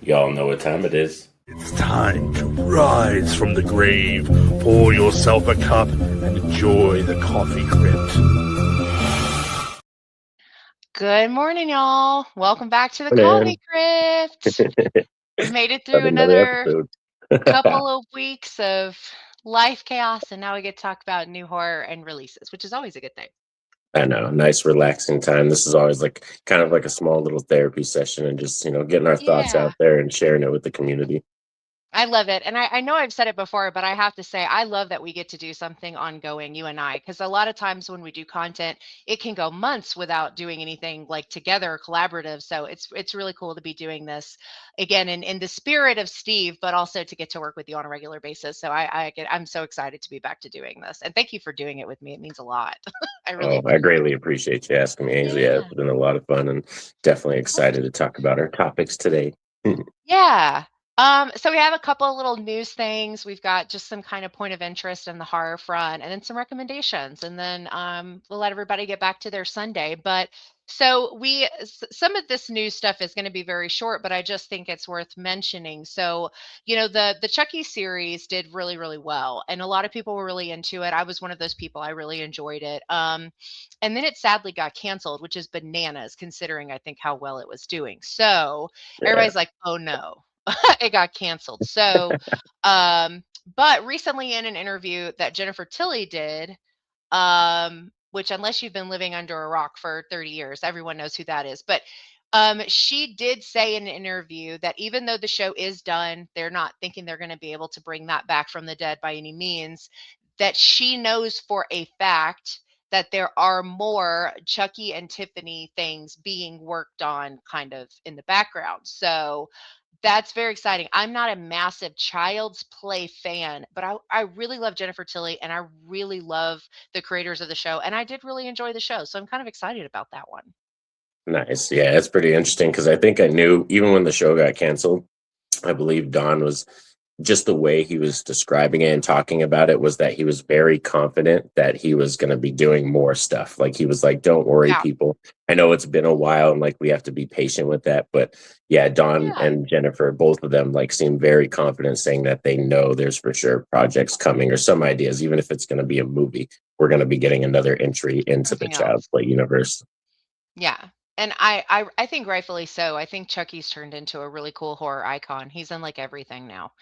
Y'all know what time it is. It's time to rise from the grave, pour yourself a cup, and enjoy the coffee crypt. Good morning, y'all. Welcome back to the Morning. Coffee Crypt. We made it through Another another episode. couple of weeks of life chaos, and now we get to talk about new horror and releases, which is always a good thing. I know, nice relaxing time. This is always like kind of like a small little therapy session and just, getting our thoughts Yeah. out there and sharing it with the community. I love it. And I know I've said it before, but I have to say, I love that we get to do something ongoing, you and I, because a lot of times when we do content, it can go months without doing anything like together or collaborative. So it's really cool to be doing this again in the spirit of Steve, but also to get to work with you on a regular basis. So I'm so excited to be back to doing this. And thank you for doing it with me. It means a lot. I really Oh, I appreciate greatly appreciate you asking me, Ainsley. Yeah, it. it's been a lot of fun and definitely excited to talk about our topics today. Yeah. So we have a couple of little news things. We've got just some kind of point of interest in the horror front and then some recommendations. And then we'll let everybody get back to their Sunday. But some of this news stuff is going to be very short, but I just think it's worth mentioning. So, the Chucky series did really, really well. And a lot of people were really into it. I was one of those people. I really enjoyed it. And then it sadly got canceled, which is bananas considering I think how well it was doing. So Yeah. everybody's like, "Oh no, it got canceled." So, but recently in an interview that Jennifer Tilly did, which unless you've been living under a rock for 30 years, everyone knows who that is. But she did say in an interview that even though the show is done, they're not thinking they're going to be able to bring that back from the dead by any means. That she knows for a fact that there are more Chucky and Tiffany things being worked on kind of in the background. So that's very exciting. I'm not a massive Child's Play fan, but I really love Jennifer Tilly and I really love the creators of the show. And I did really enjoy the show. So I'm kind of excited about that one. Nice. Yeah, it's pretty interesting because I think I knew even when the show got canceled, I believe Don was just the way he was describing it and talking about it was that he was very confident that he was going to be doing more stuff. Like he was like, don't worry, Yeah. people. I know it's been a while and like we have to be patient with that. But yeah, Don Yeah. and Jennifer, both of them like seem very confident saying that they know there's for sure projects coming or some ideas, even if it's going to be a movie, we're going to be getting another entry into the Something Child's else. Play universe. Yeah. And I think rightfully so. I think Chucky's turned into a really cool horror icon. He's in like everything now.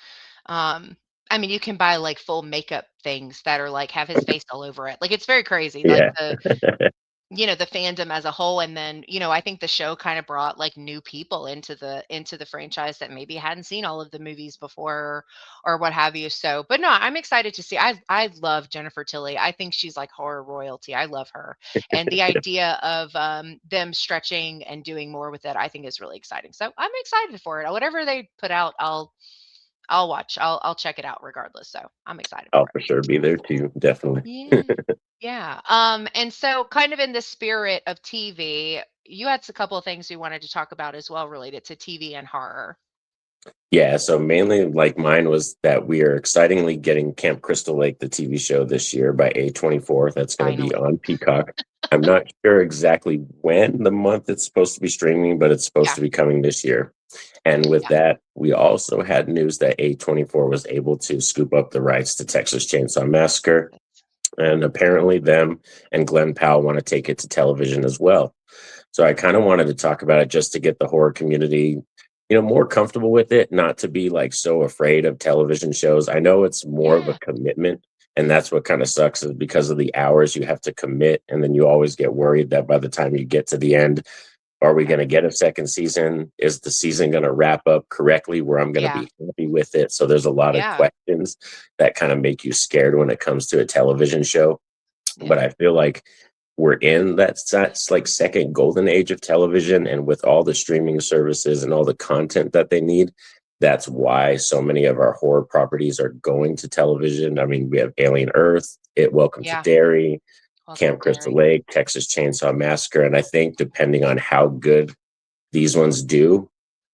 I mean, you can buy like full makeup things that are like have his face all over it. Like it's very crazy. Like Yeah. the fandom as a whole. And then, I think the show kind of brought like new people into the franchise that maybe hadn't seen all of the movies before or what have you. So, but no, I'm excited to see. I love Jennifer Tilly. I think she's like horror royalty. I love her. And the idea of them stretching and doing more with it, I think is really exciting. So I'm excited for it. Whatever they put out, I'll watch. I'll check it out regardless. So I'm excited I'll for for sure be there too. Definitely. it. Yeah. And so kind of in the spirit of TV, you had a couple of things you wanted to talk about as well related to TV and horror. Yeah, so mainly like mine was that we are excitingly getting Camp Crystal Lake, the TV show this year by A24. That's going to be Finally. on Peacock. I'm not sure exactly when the month it's supposed to be streaming, but it's supposed Yeah. to be coming this year. And with Yeah. that, we also had news that A24 was able to scoop up the rights to Texas Chainsaw Massacre. And apparently them and Glenn Powell want to take it to television as well. So I kind of wanted to talk about it just to get the horror community, more comfortable with it, not to be like so afraid of television shows. I know it's more of a Yeah. commitment, and that's what kind of sucks is because of the hours you have to commit, and then you always get worried that by the time you get to the end, are we Right. going to get a second season? Is the season going to wrap up correctly where I'm going to Yeah. be happy with it? So there's a lot of Yeah. questions that kind of make you scared when it comes to a television show. But Yeah. I feel like we're in that's like second golden age of television, and with all the streaming services and all the content that they need, that's why so many of our horror properties are going to television. I mean, we have Alien Earth, It Welcome to Yeah. Derry, Welcome Camp to Crystal Derry. Lake, Texas Chainsaw Massacre, and I think depending on how good these ones do,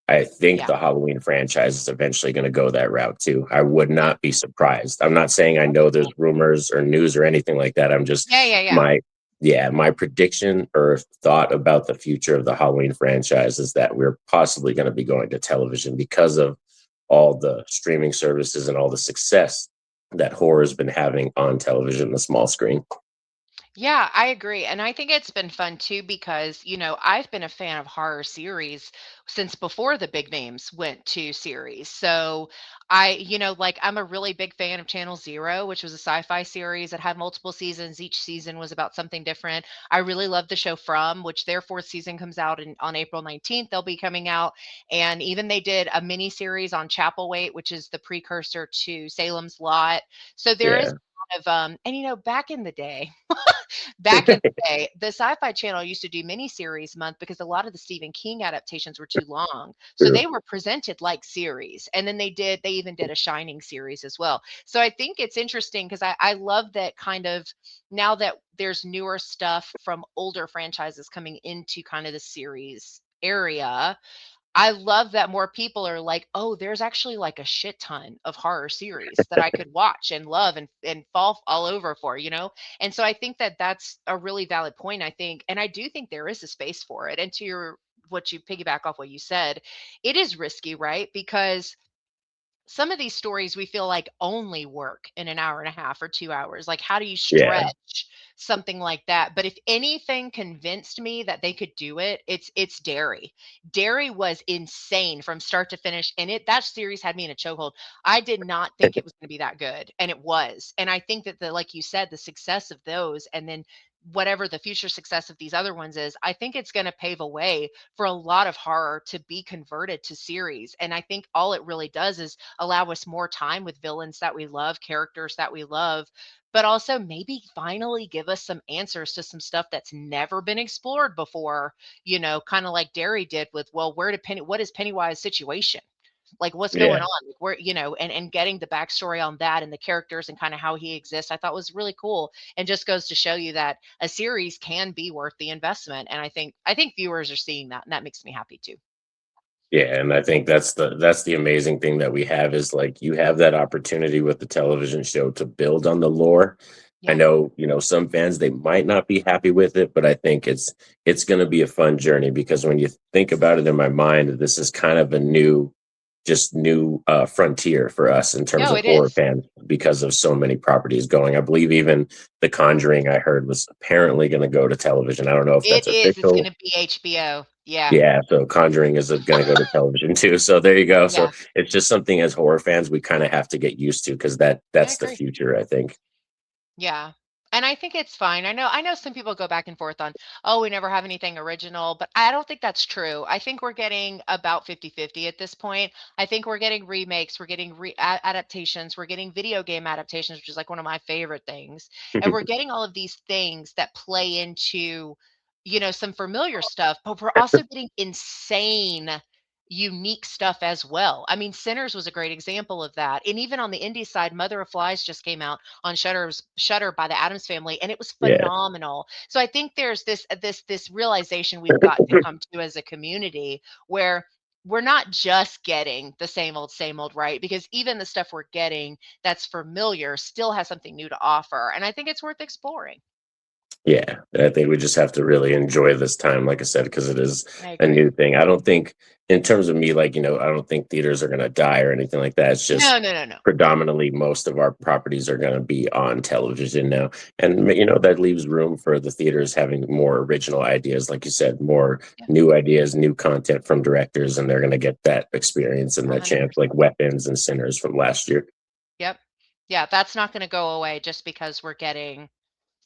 I think Yeah. the Halloween franchise is eventually going to go that route too. I would Yeah. not be surprised. I'm not saying I know there's rumors or news or anything like that. I'm just Yeah. Yeah. Yeah. my Yeah, my prediction or thought about the future of the Halloween franchise is that we're possibly going to be going to television because of all the streaming services and all the success that horror has been having on television, the small screen. Yeah, I agree. And I think it's been fun too because, I've been a fan of horror series since before the big names went to series. So like I'm a really big fan of Channel Zero, which was a sci-fi series that had multiple seasons. Each season was about something different. I really love the show From, which their fourth season comes out on April 19th. They'll be coming out. And even they did a mini series on Chapelwaite, which is the precursor to Salem's Lot. So there is Yeah. a lot of and back in the day, back in the day, the Sci-Fi Channel used to do miniseries month because a lot of the Stephen King adaptations were too long. So True. they were presented like series. And then they even did a Shining series as well. So I think it's interesting because I love that kind of now that there's newer stuff from older franchises coming into kind of the series area. I love that more people are like, "Oh, there's actually like a shit ton of horror series that I could watch and love and fall all over for, you know?" And so I think that that's a really valid point, I think, and I do think there is a space for it. And to your what you piggyback off what you said, it is risky, right? Because some of these stories we feel like only work in an hour and a half or 2 hours. Like, how do you Yeah. stretch something like that? But if anything convinced me that they could do it, it's Dairy. Dairy was insane from start to finish, and that series had me in a chokehold. I did not think it was going to be that good, and it was. And I think that like you said, the success of those, and then whatever the future success of these other ones is, I think it's going to pave a way for a lot of horror to be converted to series. And I think all it really does is allow us more time with villains that we love, characters that we love, but also maybe finally give us some answers to some stuff that's never been explored before, kind of like Derry did with, well, what is Pennywise's situation? Like what's going Yeah. on? Like where, and getting the backstory on that and the characters and kind of how he exists, I thought was really cool. And just goes to show you that a series can be worth the investment. And I think viewers are seeing that, and that makes me happy too. Yeah, and I think that's the amazing thing that we have is like you have that opportunity with the television show to build on the lore. I Yeah. know, some fans they might not be happy with it, but I think it's going to be a fun journey because when you think about it in my mind, this is kind of a new frontier for us in terms No, of it horror is. fans because of so many properties going. I believe even The Conjuring I heard was apparently going to go to television. I don't know if It that's is. It's official. going to be HBO. Yeah. Yeah, so Conjuring is gonna go to television too. So there you go. So Yeah. it's just something as horror fans we kind of have to get used to because I that's the agree. future, I think. Yeah. And I think it's fine. I know some people go back and forth on, "Oh, we never have anything original," but I don't think that's true. I think we're getting about 50-50 at this point. I think we're getting remakes, we're getting adaptations, we're getting video game adaptations, which is like one of my favorite things. And we're getting all of these things that play into, some familiar stuff, but we're also getting insane unique stuff as well. I mean, Sinners was a great example of that. And even on the indie side, Mother of Flies just came out on Shutter by the Adams Family, and it was Yeah. phenomenal. So I think there's this realization we've got to come to as a community where we're not just getting the same old, right? Because even the stuff we're getting that's familiar still has something new to offer, and I think it's worth exploring. Yeah, I think we just have to really enjoy this time, like I said, because it is I a agree. new thing. I don't think, in terms of me, like, I don't think theaters are going to die or anything like that. It's No, just no, no, no. predominantly most of our properties are going to be on television now. And, that leaves room for the theaters having more original ideas, like you said, more Yeah, new ideas, new content from directors, and they're going to get that experience and that chance, 100%. like Weapons and Sinners from last year. Yep. Yeah, that's not going to go away just because we're getting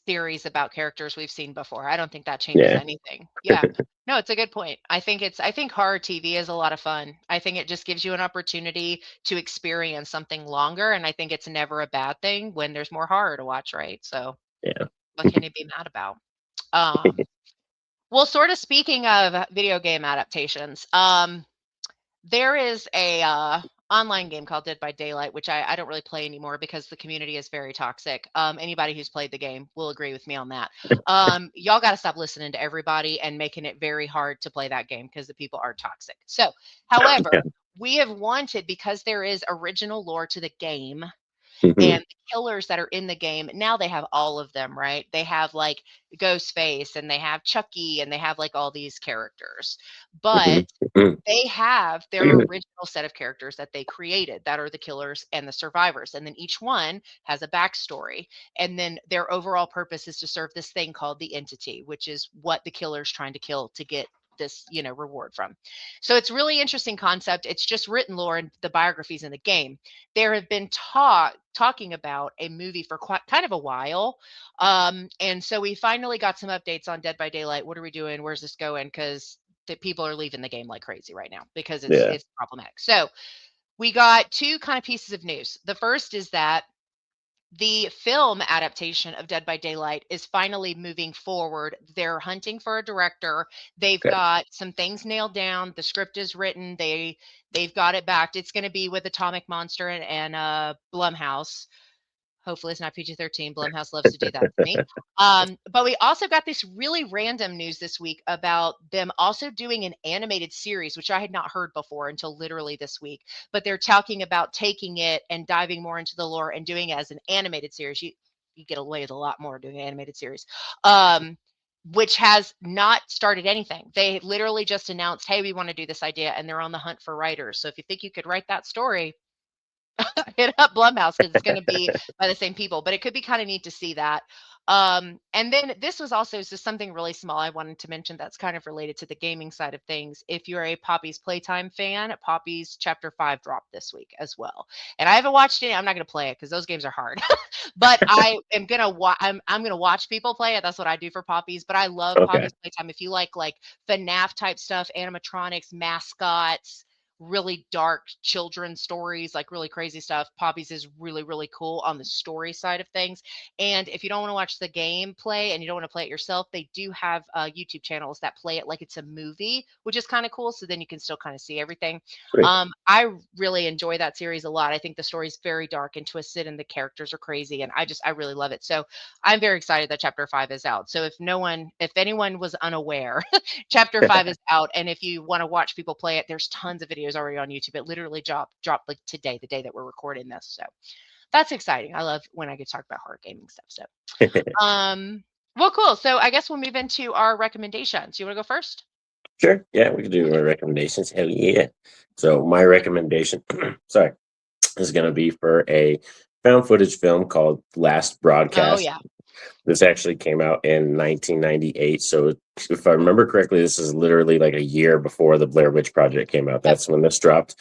theories about characters we've seen before. I don't think that changes Yeah. anything. Yeah. No, it's a good point. I think horror TV is a lot of fun. I think it just gives you an opportunity to experience something longer, and I think it's never a bad thing when there's more horror to watch, right? So, Yeah. what can you be mad about? Um, well, sort of speaking of video game adaptations, there is a online game called Dead by Daylight, which I don't really play anymore because the community is very toxic. Anybody who's played the game will agree with me on that. Y'all got to stop listening to everybody and making it very hard to play that game because the people are toxic. So, Yeah. however, we have wanted, because there is original lore to the game, Mhm. And the killers that are in the game, now they have all of them, right? They have like Ghostface and they have Chucky and they have like all these characters. But Mhm. Mhm. they have their original set of characters that they created that are the killers and the survivors. And then each one has a backstory. And then their overall purpose is to serve this thing called the entity, which is what the killer's trying to kill to get this, reward from. So it's really interesting concept. It's just written lore and the biographies in the game. There have been talking about a movie for quite kind of a while. And so we finally got some updates on Dead by Daylight. What are we doing? Where's this going? Because that people are leaving the game like crazy right now because it's Yeah. it's problematic. So we got two kind of pieces of news. The first is that the film adaptation of Dead by Daylight is finally moving forward. They're hunting for a director. They've Okay. got some things nailed down. The script is written. They've got it backed. It's going to be with Atomic Monster and Blumhouse. Hopefully, it's not PG-13. Blumhouse loves to do that to me. But we also got this really random news this week about them also doing an animated series, which I had not heard before until literally this week. But they're talking about taking it and diving more into the lore and doing it as an animated series. You get away with a lot more doing an animated series, which has not started anything. They literally just announced, "Hey, we want to do this idea," and they're on the hunt for writers. So if you think you could write that story, hit up Blumhouse because it's going to be by the same people, but it could be kind of neat to see that. And then this was also just something really small I wanted to mention that's kind of related to the gaming side of things. If you're a Poppy's Playtime fan, Poppy's Chapter 5 dropped this week as well. And I haven't watched it. I'm not going to play it because those games are hard. But I am going to I'm going to watch people play it. That's what I do for Poppy's, but I love Okay. Poppy's Playtime. If you like FNAF type stuff, animatronics, mascots, really dark children's stories, like really crazy stuff. Poppy's is really, really cool on the story side of things. And if you don't want to watch the gameplay and you don't want to play it yourself, they do have YouTube channels that play it like it's a movie, which is kind of cool. So then you can still kind of see everything. Sweet. I really enjoy that series a lot. I think the story's very dark and twisted and the characters are crazy. And I really love it. So I'm very excited that chapter 5 is out. So if anyone was unaware, chapter 5 is out, and if you want to watch people play it, there's tons of videos already on YouTube. It literally dropped like today, the day that we're recording this. So that's exciting. I love when I get to talk about horror gaming stuff. So, well, cool. So I guess we'll move into our recommendations. You want to go first? Sure. Yeah, we can do my recommendations. Hell yeah. So my recommendation, sorry, is going to be for a found footage film called Last Oh Broadcast. yeah. This actually came out in 1998. So if I remember correctly, this is literally like a year before the Blair Witch Project came out. Yep. That's when this dropped.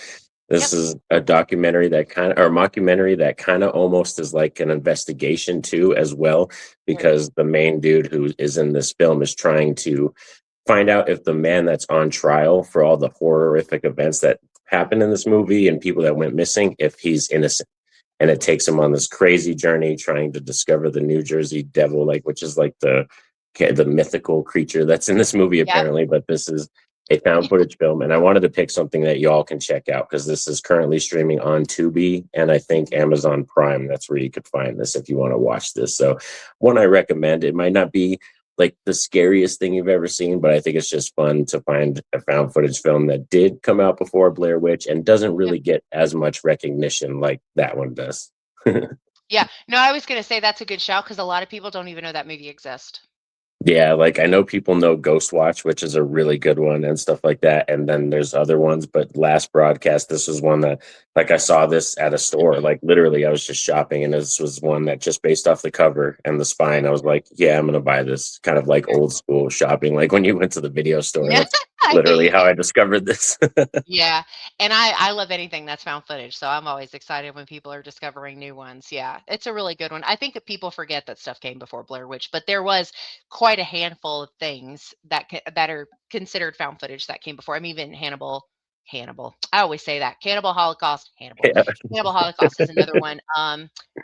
This Yep. is a documentary that kind of, or mockumentary that kind of almost is like an investigation too, as well, Very neat. because the main dude who is in this film is trying to find out if the man that's on trial for all the horrific events that happened in this movie and people that went missing, if he's innocent. And it takes him on this crazy journey trying to discover the New Jersey Devil, like which is like the mythical creature that's in this movie Yep. apparently. But this is a found footage film, and I wanted to pick something that y'all can check out because this is currently streaming on Tubi and I think Amazon Prime. That's where you could find this if you want to watch this. So, one I recommend. It might not be like the scariest thing you've ever seen, but I think it's just fun to find a found footage film that did come out before Blair Witch and doesn't Yep. really get as much recognition like that one does. Yeah. No, I was gonna say that's a good shout because a lot of people don't even know that movie exists. Yeah, like I know people know Ghost Watch, which is a really good one and stuff like that. And then there's other ones, but Last Broadcast, this was one that like I saw this at a store. Like literally I was just shopping and this was one that just based off the cover and the spine, I was like, yeah, I'm gonna buy this. Kind of like Very old cool. school shopping, like when you went to the video store. Yeah. That's I get literally you. how I discovered this. Yeah, and I love anything that's found footage, so I'm always excited when people are discovering new ones. Yeah, it's a really good one. I think that people forget that stuff came before Blair Witch, but there was quite a handful of things that are considered found footage that came before. I mean, even Hannibal. I always say that. Cannibal Holocaust, Hannibal. Yeah. Cannibal Holocaust is another one.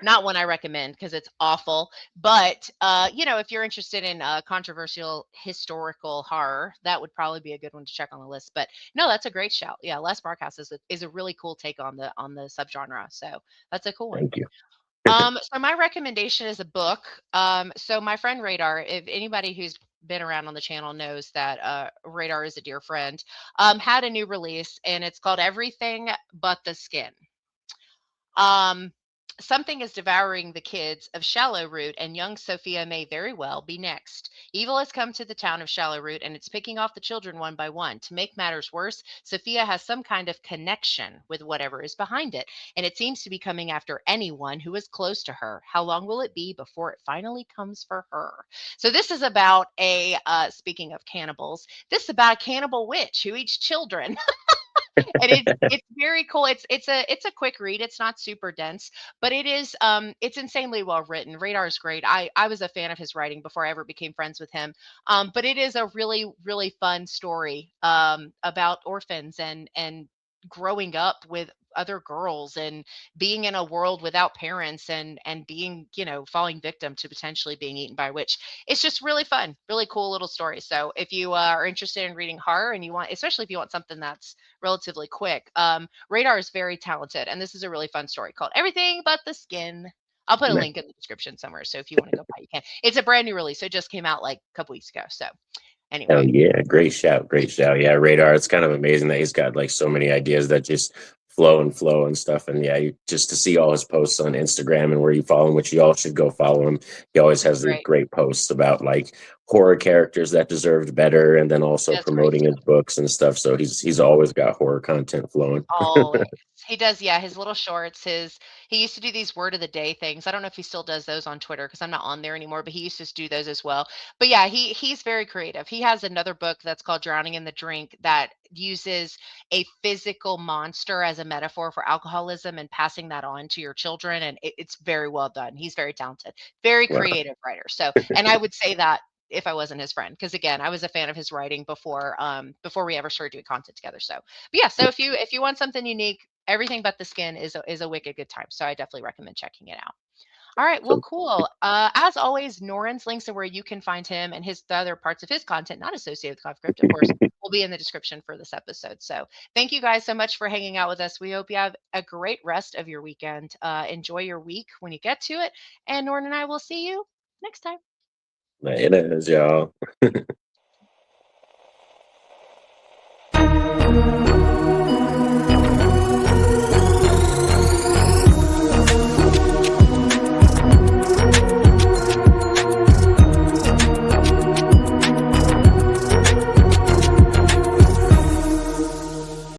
Not one I recommend because it's awful. But if you're interested in controversial historical horror, that would probably be a good one to check on the list. But no, that's a great shout. Yeah, Last Broadcast is a really cool take on the subgenre. So that's a cool one. Thank you. So my recommendation is a book. So my friend Radar, if anybody who's been around on the channel knows that Radar is a dear friend, had a new release and it's called Everything But the Skin. Um, Something is devouring the kids of Shallow Root, and young Sophia may very well be next. Evil has come to the town of Shallow Root, and it's picking off the children one by one. To make matters worse, Sophia has some kind of connection with whatever is behind it, and it seems to be coming after anyone who is close to her. How long will it be before it finally comes for her? So this is about speaking of cannibals, this is about a cannibal witch who eats children. And it's very cool. It's a quick read. It's not super dense, but it's insanely well written. Radar's great. I was a fan of his writing before I ever became friends with him. But it is a really really fun story about orphans and growing up with other girls and being in a world without parents and being, falling victim to potentially being eaten by a witch. It's just really fun, really cool little story. So if you are interested in reading horror and you want, especially if you want something that's relatively quick, Radar is very talented, and this is a really fun story called Everything But the Skin. I'll put a link in the description somewhere, so if you want to go buy, you can. It's a brand new release, so it just came out like a couple weeks ago. So anyway. Oh yeah, great shout, great shout. Yeah, Radar. It's kind of amazing that he's got like so many ideas that just flow and stuff. And yeah, just to see all his posts on Instagram and where you follow him, which you all should go follow him. He always has these Right. great posts about like horror characters that deserved better, and then also That's great promoting his stuff. books and stuff. So he's always got horror content flowing. Always. He does, yeah, his little shorts, he used to do these word of the day things. I don't know if he still does those on Twitter because I'm not on there anymore, but he used to do those as well. But yeah, he's very creative. He has another book that's called Drowning in the Drink that uses a physical monster as a metaphor for alcoholism and passing that on to your children. And it's very well done. He's very talented, very Wow. creative writer. So, and I would say that if I wasn't his friend, because again, I was a fan of his writing before we ever started doing content together. So but yeah, so if you want something unique, Everything But the Skin is a wicked good time. So I definitely recommend checking it out. All right, well, So cool. As always, Norin's links to where you can find him and the other parts of his content, not associated with Crypt, of course, will be in the description for this episode. So thank you guys so much for hanging out with us. We hope you have a great rest of your weekend. Enjoy your week when you get to it. And Norin and I will see you next time. it is, y'all.